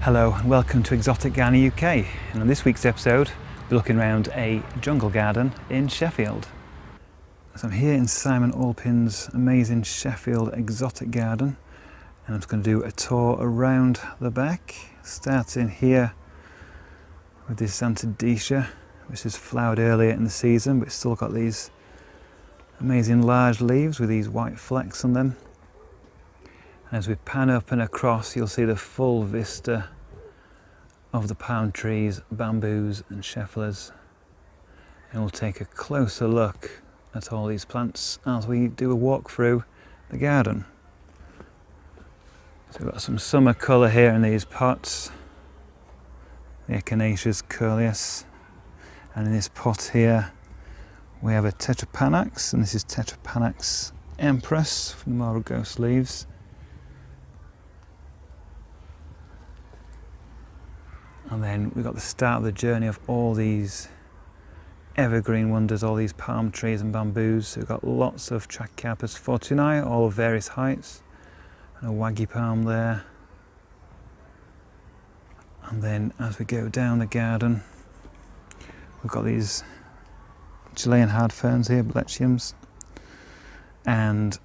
Hello and welcome to Exotic Garden UK, and on this week's episode we're looking around a jungle garden in Sheffield. So I'm here in Simon Alpin's amazing Sheffield exotic garden, and I'm just going to do a tour around the back, starting here with this Acacia, which is flowered earlier in the season but it's still got these amazing large leaves with these white flecks on them. And as we pan up and across, you'll see the full vista of the palm trees, bamboos and scheffleras. And we'll take a closer look at all these plants as we do a walk through the garden. So we've got some summer colour here in these pots. The Echinaceas coleus. And in this pot here we have a Tetrapanax, and this is Tetrapanax Empress from the more ghost leaves. And then we've got the start of the journey of all these evergreen wonders, all these palm trees and bamboos. So we've got lots of Trachycarpus fortunei, all of various heights, and a waggy palm there. And then as we go down the garden, we've got these Chilean hard ferns here, Blecciums. And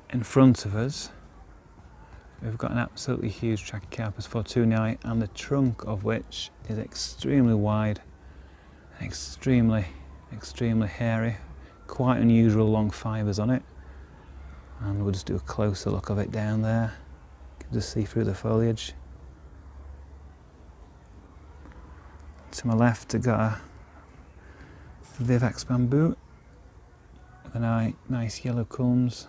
in front of us, we've got an absolutely huge Trachycarpus fortunei, and the trunk of which is extremely wide and extremely hairy, quite unusual long fibres on it. And we'll just do a closer look of it down there. You can just see through the foliage. To my left I've got a Vivax bamboo with a nice yellow culms.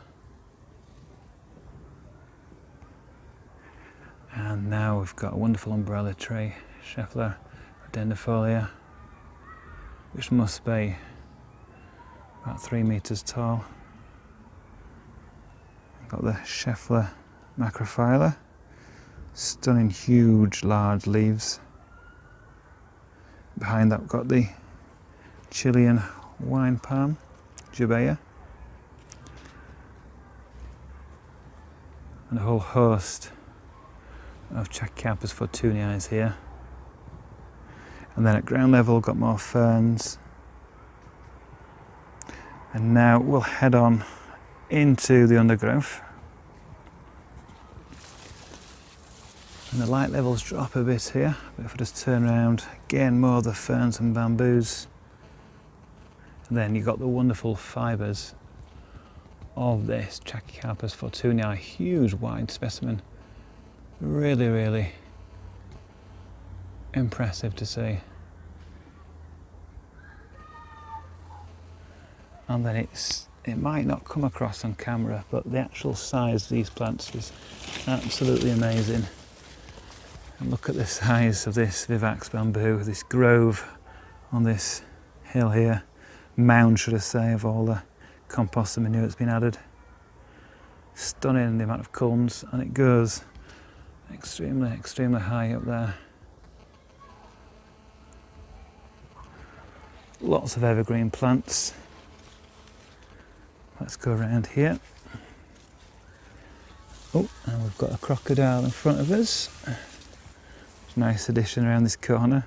And now we've got a wonderful umbrella tree, Schefflera Rhododendronifolia, which must be about 3 metres tall. We've got the Schefflera Macrophylla, stunning huge large leaves. Behind that we've got the Chilean wine palm, Jubea, and a whole host of Trachycarpus fortunei here. And then at ground level we've got more ferns. And now we'll head on into the undergrowth. And the light levels drop a bit here, but if I just turn around, again more of the ferns and bamboos. And then you've got the wonderful fibres of this Trachycarpus fortunei, huge wide specimen. Really impressive to see. And then it might not come across on camera, but the actual size of these plants is absolutely amazing. And look at the size of this Vivax bamboo, this grove on this hill here, mound should I say, of all the compost and manure that's been added. Stunning the amount of culms, and it goes extremely high up there. Lots of evergreen plants. Let's go around here. Oh, and we've got a crocodile in front of us. Nice addition around this corner.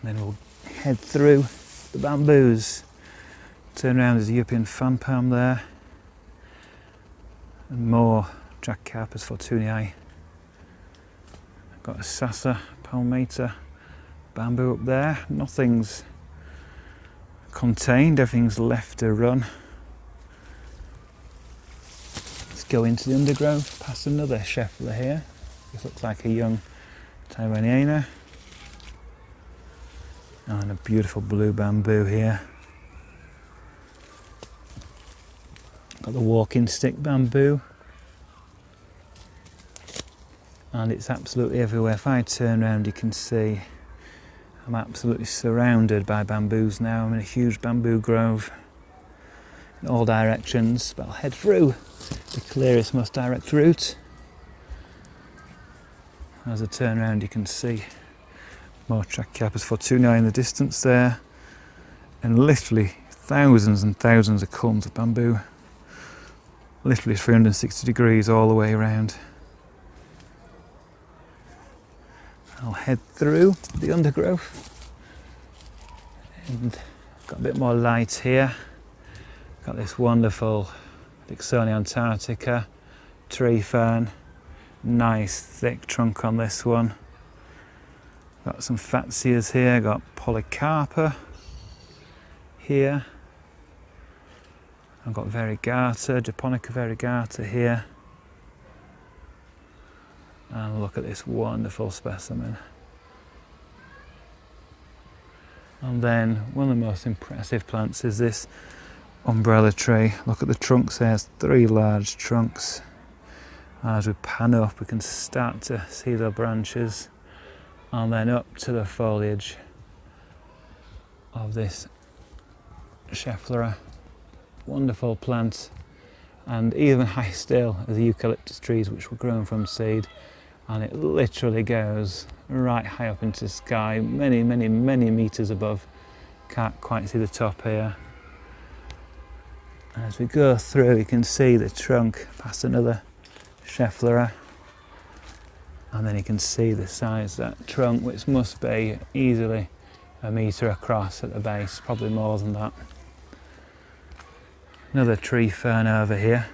And then we'll head through the bamboos. Turn around, there's a European fan palm there. And more Trachycarpus fortunei. I've got a Sasa palmata bamboo up there. Nothing's contained, everything's left to run. Let's go into the undergrowth, past another Schefflera here. This looks like a young Taiwaniana. And a beautiful blue bamboo here. Got the walking stick bamboo. And it's absolutely everywhere. If I turn around you can see I'm absolutely surrounded by bamboos now. I'm in a huge bamboo grove in all directions, but I'll head through the clearest, most direct route. As I turn around you can see more Trachycarpus fortunei in the distance there, and literally thousands and thousands of culms of bamboo literally 360 degrees all the way around. I'll head through the undergrowth and got a bit more light here. Got this wonderful Dixonia antarctica tree fern, nice thick trunk on this one. Got some fatsias here, got polycarpa here. I've got variegata, Japonica variegata here. And look at this wonderful specimen. And then one of the most impressive plants is this umbrella tree. Look at the trunks there, it's 3 large trunks. And as we pan up, we can start to see the branches, and then up to the foliage of this Schefflera. Wonderful plant, and even high still as the eucalyptus trees which were grown from seed, and it literally goes right high up into the sky, many meters above. Can't quite see the top here. And as we go through, you can see the trunk past another Schefflera, and then you can see the size of that trunk, which must be easily 1 metre across at the base, probably more than that. Another tree fern over here,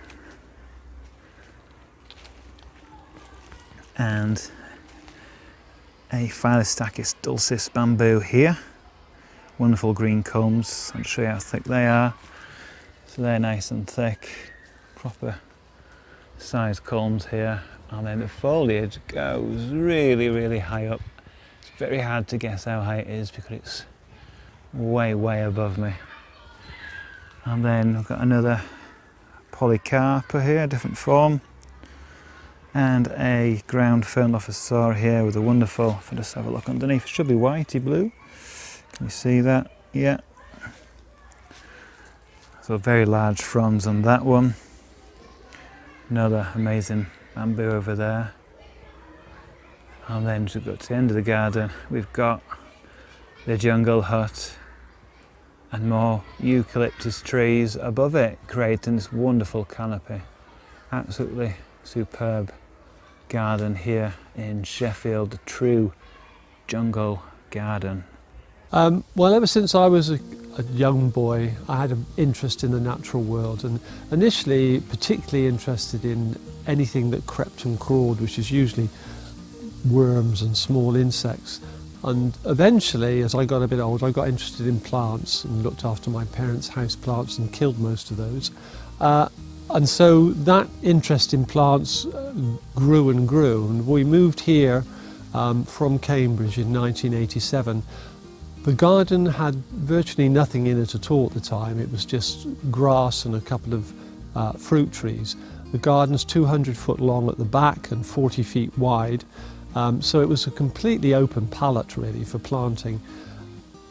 and a Phyllostacis Dulces Bamboo here. Wonderful green culms. I'll show you how thick they are. So they're nice and thick, proper size culms here, and then the foliage goes really high up. It's very hard to guess how high it is because it's way above me. And then we've got another polycarpa here, different form, and a ground fern lophosaura here with a wonderful, if I just have a look underneath, it should be whitey blue. Can you see that? Yeah. So very large fronds on that one. Another amazing bamboo over there. And then as we go to the end of the garden, we've got the jungle hut and more eucalyptus trees above it, creating this wonderful canopy. Absolutely superb garden here in Sheffield, a true jungle garden. Well, ever since I was a young boy, I had an interest in the natural world, and initially particularly interested in anything that crept and crawled, which is usually worms and small insects. And eventually, as I got a bit older, I got interested in plants and looked after my parents' house plants and killed most of those. And so that interest in plants grew and grew. And we moved here from Cambridge in 1987. The garden had virtually nothing in it at all at the time. It was just grass and a couple of fruit trees. The garden's 200 foot long at the back and 40 feet wide. So it was a completely open palette really for planting.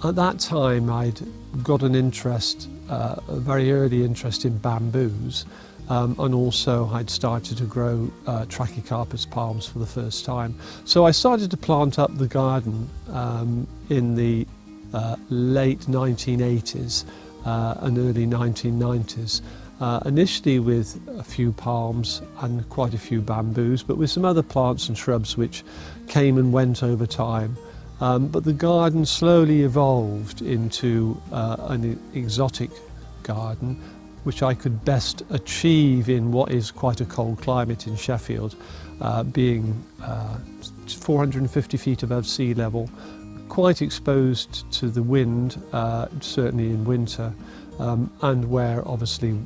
At that time I'd got an interest, a very early interest in bamboos, and also I'd started to grow Trachycarpus palms for the first time. So I started to plant up the garden in the late 1980s and early 1990s. Initially with a few palms and quite a few bamboos, but with some other plants and shrubs which came and went over time. But the garden slowly evolved into an exotic garden, which I could best achieve in what is quite a cold climate in Sheffield, being 450 feet above sea level, quite exposed to the wind, certainly in winter, and where obviously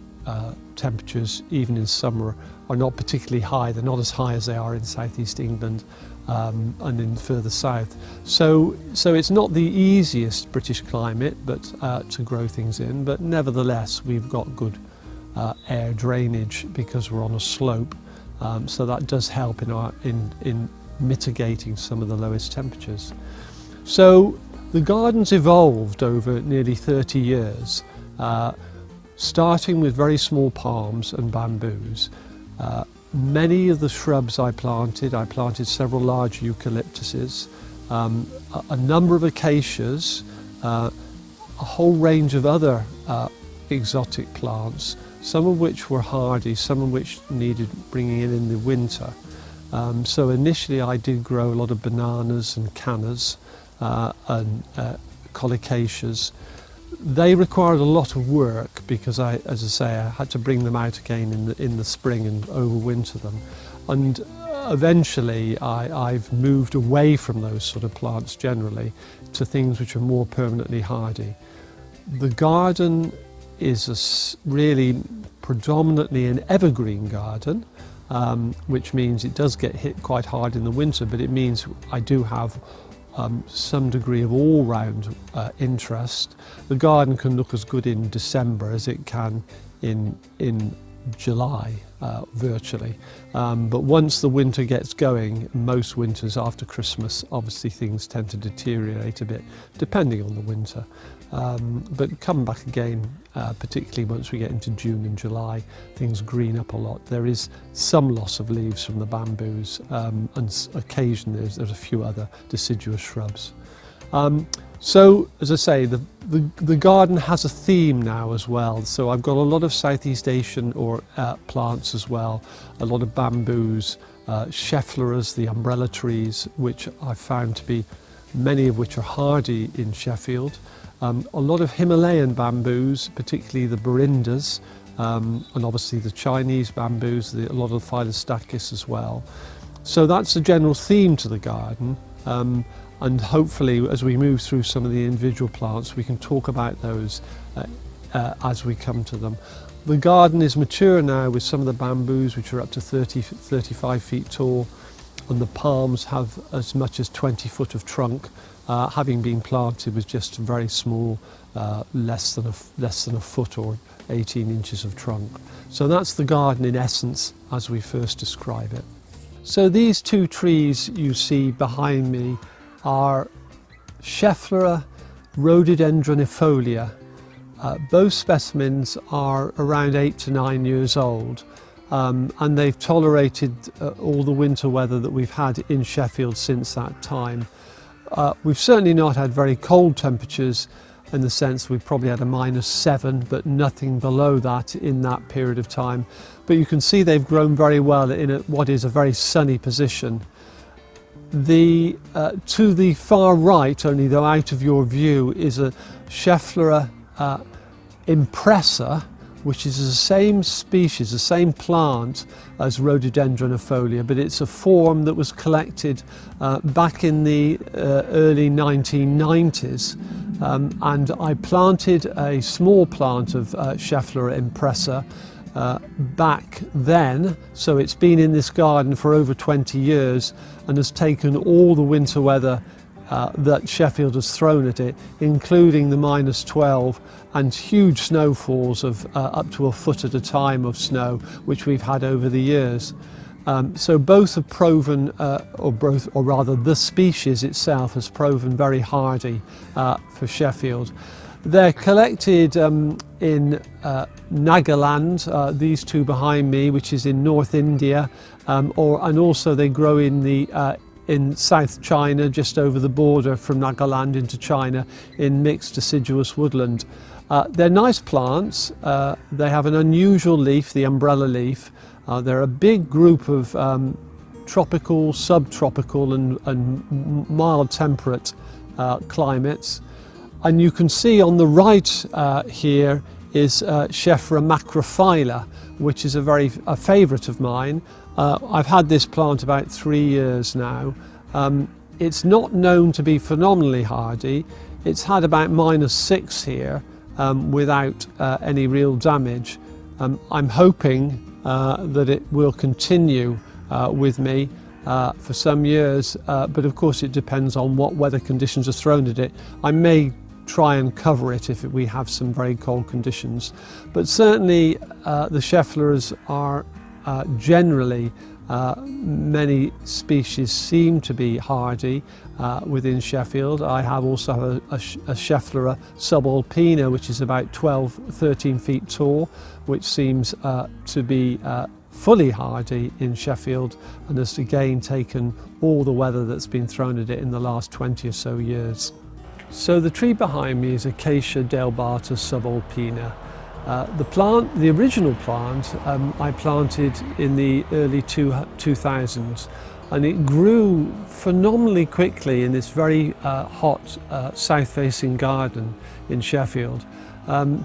temperatures, even in summer, are not particularly high. They're not as high as they are in southeast England and in further south. So it's not the easiest British climate but to grow things in, but nevertheless we've got good air drainage because we're on a slope, so that does help in mitigating some of the lowest temperatures. So the garden's evolved over nearly 30 years. Starting with very small palms and bamboos. Many of the shrubs I planted several large eucalyptuses, a number of acacias, a whole range of other exotic plants, some of which were hardy, some of which needed bringing in the winter. So initially I did grow a lot of bananas and cannas and colicaceas. They required a lot of work because I had to bring them out again in the spring and overwinter them. And eventually I've moved away from those sort of plants generally to things which are more permanently hardy. The garden is really predominantly an evergreen garden, which means it does get hit quite hard in the winter, but it means I do have some degree of all-round interest. The garden can look as good in December as it can in July, virtually. But once the winter gets going, most winters after Christmas, obviously things tend to deteriorate a bit, depending on the winter. But come back again, particularly once we get into June and July, things green up a lot. There is some loss of leaves from the bamboos, and occasionally there's a few other deciduous shrubs. So, as I say, the garden has a theme now as well. So I've got a lot of Southeast Asian plants as well, a lot of bamboos, Scheffleras, the umbrella trees, which I've found to be, many of which are hardy in Sheffield. A lot of Himalayan bamboos, particularly the Berindas, and obviously the Chinese bamboos, a lot of Phyllostachys as well. So that's a general theme to the garden. And hopefully as we move through some of the individual plants we can talk about those as we come to them. The garden is mature now with some of the bamboos which are up to 35 feet tall, and the palms have as much as 20 foot of trunk, having been planted with just very small, less than a foot or 18 inches of trunk. So that's the garden in essence as we first describe it. So these two trees you see behind me are Schefflera Rhododendronifolia. Both specimens are around 8 to 9 years old, and they've tolerated all the winter weather that we've had in Sheffield since that time. We've certainly not had very cold temperatures, in the sense we've probably had a -7, but nothing below that in that period of time. But you can see they've grown very well in what is a very sunny position. To the far right, only though out of your view, is a Schefflera impressa, which is the same species, the same plant as Rhododendronifolia, but it's a form that was collected back in the early 1990s. And I planted a small plant of Schefflera impressa back then, so it's been in this garden for over 20 years and has taken all the winter weather that Sheffield has thrown at it, including the -12 and huge snowfalls of up to a foot at a time of snow, which we've had over the years. So both have proven, or rather the species itself has proven very hardy for Sheffield. They're collected in Nagaland, these two behind me, which is in North India, and also they grow in South China, just over the border from Nagaland into China, in mixed deciduous woodland. They're nice plants. They have an unusual leaf, the umbrella leaf. They're a big group of tropical, subtropical and mild temperate climates. And you can see on the right here is Schefflera Macrophylla, which is a favourite of mine. I've had this plant about 3 years now. It's not known to be phenomenally hardy. It's had about -6 here without any real damage. I'm hoping that it will continue with me for some years, but of course it depends on what weather conditions are thrown at it. I may try and cover it if we have some very cold conditions. But certainly the Scheffleras are generally, many species seem to be hardy within Sheffield. I also have a Schefflera subalpina, which is about 13 feet tall, which seems to be fully hardy in Sheffield and has again taken all the weather that's been thrown at it in the last 20 or so years. So the tree behind me is Acacia del Bartos subalpina. The original plant, I planted in the early 2000s, and it grew phenomenally quickly in this very hot south-facing garden in Sheffield,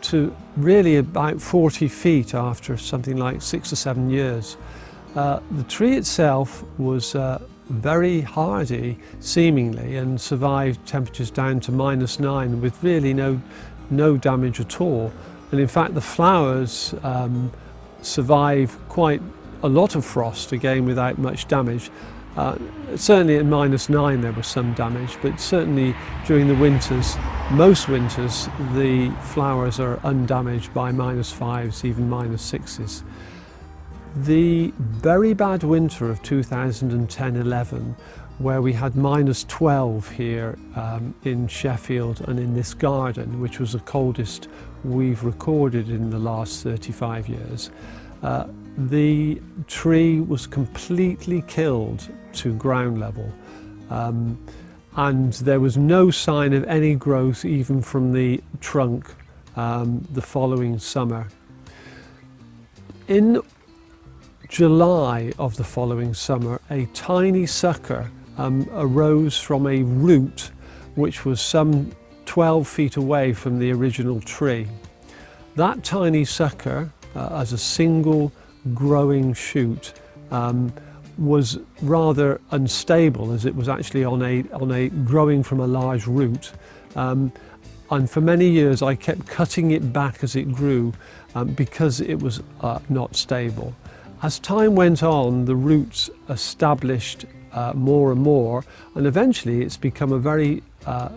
to really about 40 feet after something like 6 or 7 years. The tree itself was very hardy, seemingly, and survived temperatures down to -9 with really no damage at all. And in fact, the flowers survive quite a lot of frost, again without much damage. Certainly at -9 there was some damage, but certainly during the winters, most winters, the flowers are undamaged by -5s, even -6s. The very bad winter of 2010-11, where we had -12 here in Sheffield and in this garden, which was the coldest we've recorded in the last 35 years, the tree was completely killed to ground level, and there was no sign of any growth even from the trunk the following summer. In July of the following summer, a tiny sucker arose from a root which was some 12 feet away from the original tree. That tiny sucker, as a single growing shoot, was rather unstable, as it was actually on a growing from a large root. And for many years I kept cutting it back as it grew because it was not stable. As time went on, the roots established more and more, and eventually it's become a very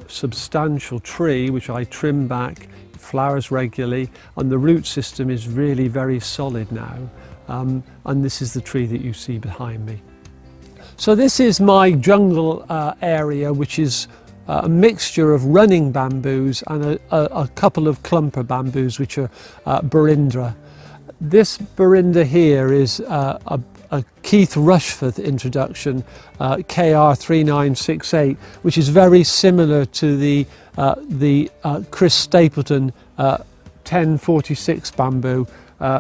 substantial tree, which I trim back, flowers regularly, and the root system is really very solid now. And this is the tree that you see behind me. So this is my jungle area, which is a mixture of running bamboos and a couple of clumper bamboos, which are Berindra. This Berindra here is a Keith Rushforth introduction, KR3968, which is very similar to the Kris Stapleton 1046 bamboo.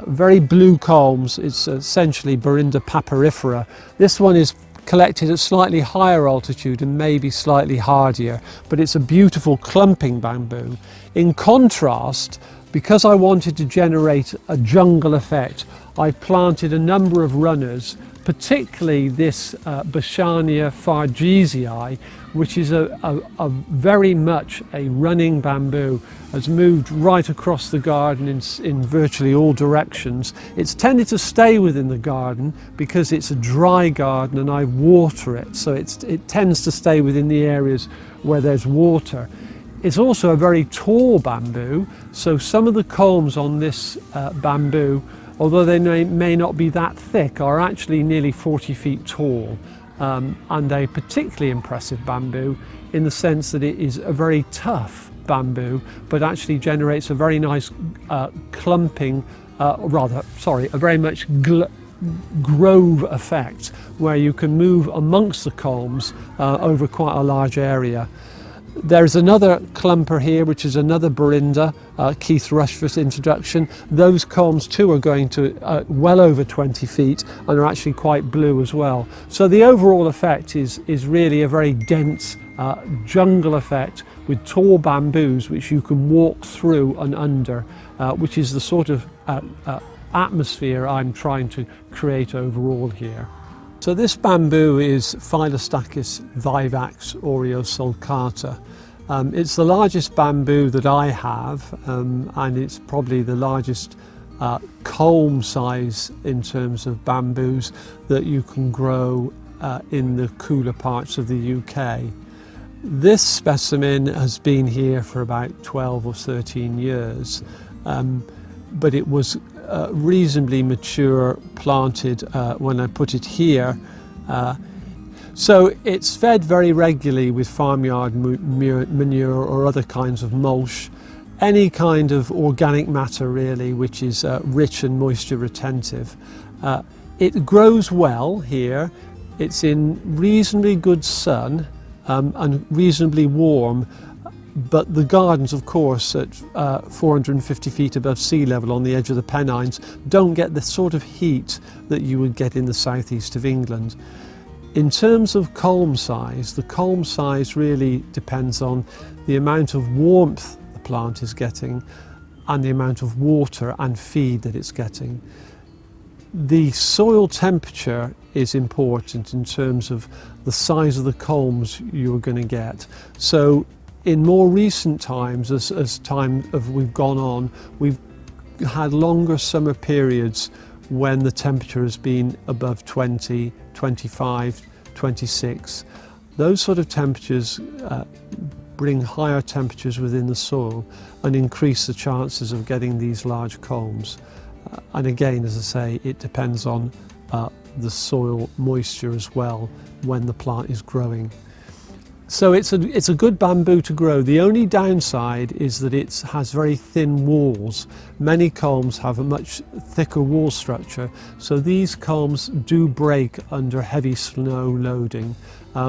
Very blue culms. It's essentially Berindra papyrifera. This one is collected at slightly higher altitude and maybe slightly hardier, but it's a beautiful clumping bamboo. In contrast, because I wanted to generate a jungle effect, I planted a number of runners, particularly this Bashania fargesii, which is a very much a running bamboo, has moved right across the garden in virtually all directions. It's tended to stay within the garden because it's a dry garden and I water it, so it tends to stay within the areas where there's water. It's also a very tall bamboo, so some of the culms on this bamboo, although they may not be that thick, are actually nearly 40 feet tall, and a particularly impressive bamboo in the sense that it is a very tough bamboo, but actually generates a very nice clumping, a very much grove effect, where you can move amongst the culms over quite a large area. There's another clumper here, which is another Berindra, Keith Rushforth introduction. Those culms too are going to well over 20 feet and are actually quite blue as well. So the overall effect is really a very dense jungle effect with tall bamboos which you can walk through and under, which is the sort of atmosphere I'm trying to create overall here. So this bamboo is Phylostachys vivax aureosulcata. It's the largest bamboo that I have, and it's probably the largest culm size in terms of bamboos that you can grow in the cooler parts of the UK. This specimen has been here for about 12 or 13 years, but it was reasonably mature planted when I put it here. So it's fed very regularly with farmyard manure or other kinds of mulch, any kind of organic matter really, which is rich and moisture retentive. It grows well here. It's in reasonably good sun and reasonably warm. But the gardens, of course, at 450 feet above sea level on the edge of the Pennines, don't get the sort of heat that you would get in the southeast of England. In terms of culm size, the culm size really depends on the amount of warmth the plant is getting and the amount of water and feed that it's getting. The soil temperature is important in terms of the size of the culms you're going to get. So in more recent times, as we've gone on, we've had longer summer periods when the temperature has been above 20, 25, 26. Those sort of temperatures bring higher temperatures within the soil and increase the chances of getting these large culms. And again, as I say, it depends on the soil moisture as well when the plant is growing. So it's a good bamboo to grow. The only downside is that it has very thin walls. Many culms have a much thicker wall structure, so these culms do break under heavy snow loading,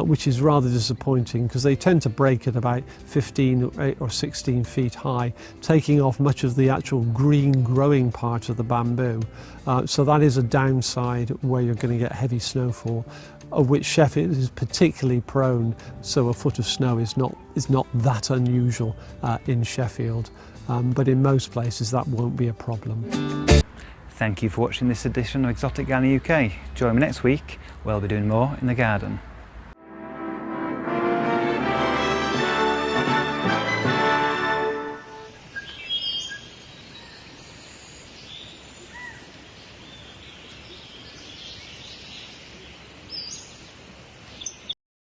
which is rather disappointing because they tend to break at about 15 or 16 feet high, taking off much of the actual green growing part of the bamboo. So that is a downside where you're going to get heavy snowfall, of which Sheffield is particularly prone, so a foot of snow is not that unusual in Sheffield, but in most places that won't be a problem. Thank you for watching this edition of Exotic Gardening UK. Join me next week where I'll be doing more in the garden.